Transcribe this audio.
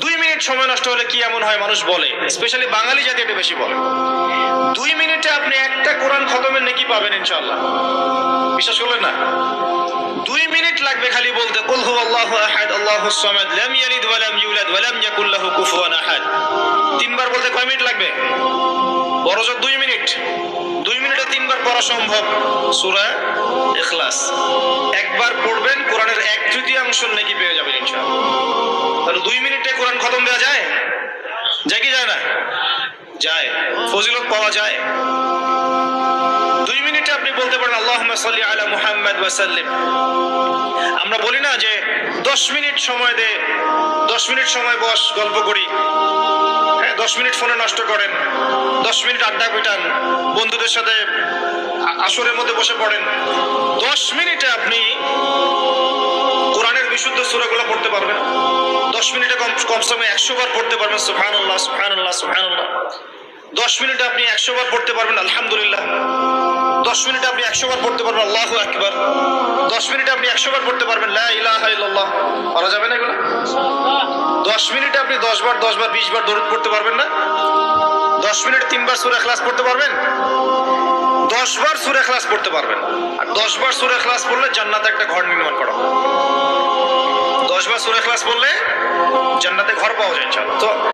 2 minute সময় নষ্ট হলে কি এমন হয় মানুষ বলে, স্পেশালি বাঙালি জাতি এটা বেশি বলে। 2 মিনিটে আপনি একটা কোরআন খতমের নেকি পাবেন ইনশাআল্লাহ। বিশ্বাস করলেন না? 2 মিনিট লাগবে খালি বলতে কুল হুয়াল্লাহু আহাদ আল্লাহুস সামাদ লাম ইয়ালিদ ওয়া লাম ইউলাদ ওয়া লাম ইয়াকুল লাহু কুফুয়ান আহাদ। 3 বার বলতে কয় মিনিট লাগবে? বড়জোর 2 মিনিট। 2 মিনিটে 3 বার পড়া সম্ভব সূরা ইখলাস। একবার পড়বেন কোরআনের 1/3 নেকি পেয়ে যাবেন ইনশাআল্লাহ। তাহলে 2 মিনিটে কোরআন খতম দেওয়া যায়? যায় কি যায় না? যায়। ফজিলত পাওয়া যায়। 2 মিনিটে আপনি বলতে পারেন আল্লাহুম্মা সাল্লি আলা মুহাম্মাদ ওয়া সাল্লিম। আমরা বলি না যে 10 মিনিট সময় দে, 10 মিনিট সময় বস, গল্প করি। হ্যাঁ, 10 মিনিট ফোনে নষ্ট করেন, 10 মিনিট আড্ডা পিটান, বন্ধুদের সাথে আসরের মধ্যে বসে পড়েন। 10 মিনিটে আপনি কোরআনের বিশুদ্ধ সূরাগুলো পড়তে পারবেন। 10 মিনিটে কমসে কম 100 বার পড়তে পারবেন সুবহানাল্লাহ সুবহানাল্লাহ সুবহানাল্লাহ। 10 মিনিটে আপনি 100 বার পড়তে পারবেন আলহামদুলিল্লাহ। 10 মিনিটে আপনি 100 বার পড়তে পারবেন আল্লাহু আকবার। 10 মিনিটে আপনি 100 বার পড়তে পারবেন লা ইলাহা ইল্লাল্লাহ। পারা যাবে না এগুলো? 10 মিনিটে আপনি 10 বার 20 বার দরুদ পড়তে পারবেন না? 10 মিনিটে 3 বার সূরা ইখলাস পড়তে পারবেন? 10 বার সূরা ইখলাস পড়তে পারবেন। আর 10 বার সূরা ইখলাস পড়লে জান্নাতে একটা ঘর নির্মাণ করা হবে। 10 বার সূরা ইখলাস পড়লে জান্নাতে ঘর পাওয়া যায় ইনশাআল্লাহ। তো